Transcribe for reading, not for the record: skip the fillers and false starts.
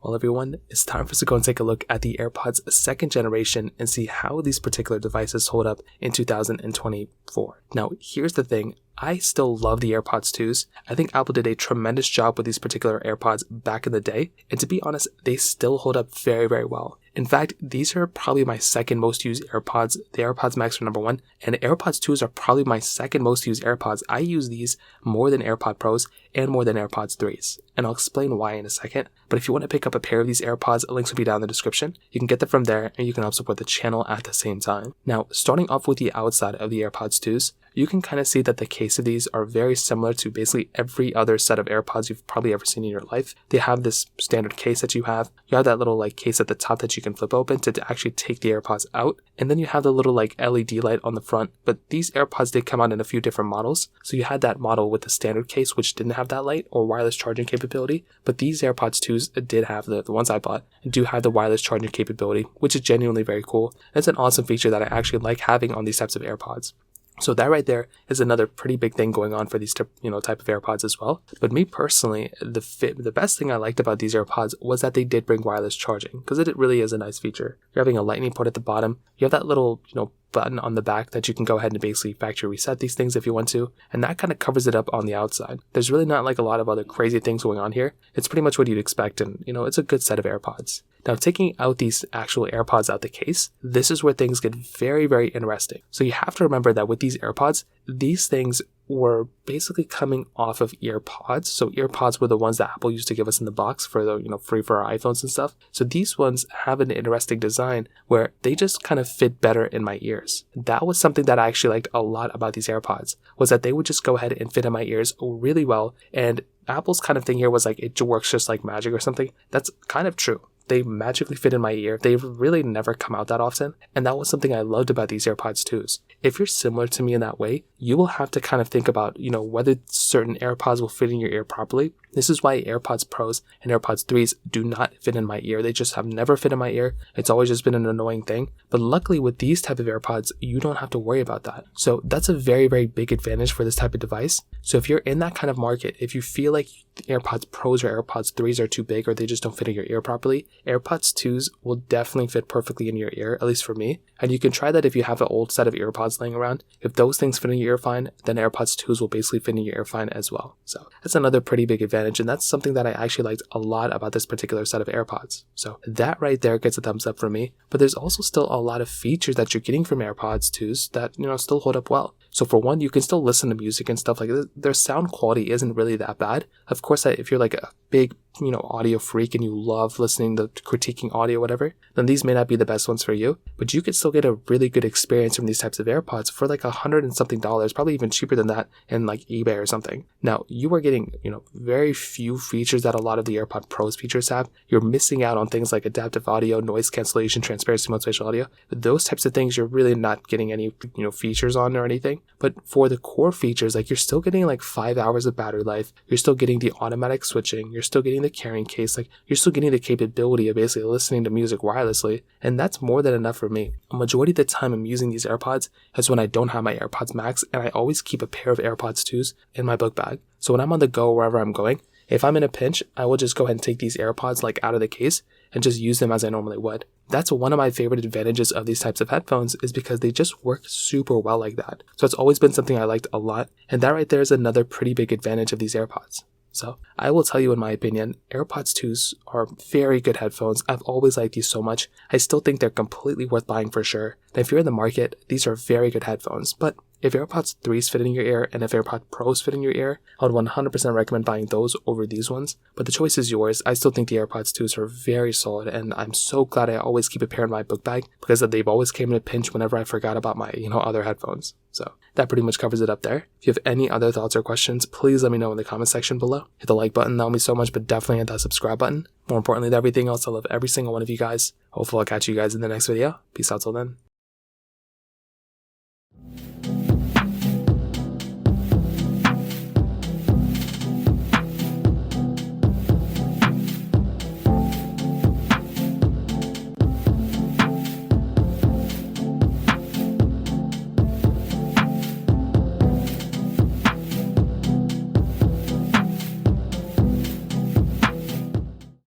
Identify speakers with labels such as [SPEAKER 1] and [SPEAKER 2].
[SPEAKER 1] Well, everyone, it's time for us to go and take a look at the AirPods 2nd generation and see how these particular devices hold up in 2024. Now, here's the thing. I still love the AirPods 2s. I think Apple did a tremendous job with these particular AirPods back in the day. And to be honest, they still hold up very, very well. In fact, these are probably my second most used AirPods. The AirPods Max are number one, and the AirPods 2s are probably my second most used AirPods. I use these more than AirPod Pros and more than AirPods 3s. And I'll explain why in a second. But if you want to pick up a pair of these AirPods, links will be down in the description. You can get them from there, and you can help support the channel at the same time. Now, starting off with the outside of the AirPods 2s, you can kind of see that the case of these are very similar to basically every other set of AirPods you've probably ever seen in your life. They have this standard case that you have. You have that little case at the top that you can flip open to actually take the AirPods out. And then you have the little LED light on the front. But these AirPods did come out in a few different models. So you had that model with the standard case, which didn't have that light or wireless charging capability. But these AirPods 2s did have the ones I bought, do have the wireless charging capability, which is genuinely very cool. It's an awesome feature that I actually like having on these types of AirPods. So that right there is another pretty big thing going on for these type of AirPods as well. But me personally, the best thing I liked about these AirPods was that they did bring wireless charging, because it really is a nice feature. You're having a lightning port at the bottom. You have that little, button on the back that you can go ahead and basically factory reset these things if you want to, and that kind of covers it up on the outside. There's really not a lot of other crazy things going on here. It's pretty much what you'd expect, and it's a good set of AirPods. Now, taking out these actual AirPods out the case, this is where things get very, very interesting. So you have to remember that with these AirPods, these things were basically coming off of EarPods. So EarPods were the ones that Apple used to give us in the box for the, free for our iPhones and stuff. So these ones have an interesting design where they just kind of fit better in my ears. That was something that I actually liked a lot about these AirPods, was that they would just go ahead and fit in my ears really well. And Apple's kind of thing here was it works just like magic or something. That's kind of true. They magically fit in my ear. They've really never come out that often. And that was something I loved about these AirPods 2s. If you're similar to me in that way, you will have to kind of think about, whether certain AirPods will fit in your ear properly. This is why AirPods Pros and AirPods 3s do not fit in my ear. They just have never fit in my ear. It's always just been an annoying thing. But luckily with these type of AirPods, you don't have to worry about that. So that's a very, very big advantage for this type of device. So if you're in that kind of market, if you feel like the AirPods Pros or AirPods 3s are too big or they just don't fit in your ear properly, AirPods 2s will definitely fit perfectly in your ear, at least for me. And you can try that if you have an old set of AirPods laying around. If those things fit in your ear fine, then AirPods 2s will basically fit in your ear fine as well. So that's another pretty big advantage, and that's something that I actually liked a lot about this particular set of AirPods. So that right there gets a thumbs up for me. But there's also still a lot of features that you're getting from AirPods 2s that, still hold up well. So for one, you can still listen to music and stuff like that. Their sound quality isn't really that bad. Of course, if you're a big, audio freak and you love listening to critiquing audio, whatever, then these may not be the best ones for you. But you could still get a really good experience from these types of AirPods for $100 and something, probably even cheaper than that in eBay or something. Now, you are getting, very few features that a lot of the AirPod Pros features have. You're missing out on things like adaptive audio, noise cancellation, transparency mode, spatial audio. But those types of things, you're really not getting any, features on or anything. But for the core features, you're still getting 5 hours of battery life. You're still getting the automatic switching. You're still getting the carrying case. You're still getting the capability of basically listening to music wirelessly. And that's more than enough for me. A majority of the time I'm using these AirPods is when I don't have my AirPods Max, and I always keep a pair of AirPods 2s in my book bag. So when I'm on the go, wherever I'm going, if I'm in a pinch, I will just go ahead and take these AirPods out of the case and just use them as I normally would. That's one of my favorite advantages of these types of headphones, is because they just work super well like that. So it's always been something I liked a lot. And that right there is another pretty big advantage of these AirPods. So I will tell you, in my opinion, AirPods 2s are very good headphones. I've always liked these so much. I still think they're completely worth buying for sure. And if you're in the market, these are very good headphones. But if AirPods 3s fit in your ear and if AirPods Pros fit in your ear, I would 100% recommend buying those over these ones. But the choice is yours. I still think the AirPods 2s are very solid, and I'm so glad I always keep a pair in my book bag, because they've always came in a pinch whenever I forgot about my, other headphones. So that pretty much covers it up there. If you have any other thoughts or questions, please let me know in the comment section below. Hit the like button, that would mean so much, but definitely hit that subscribe button. More importantly than everything else, I love every single one of you guys. Hopefully I'll catch you guys in the next video. Peace out till then.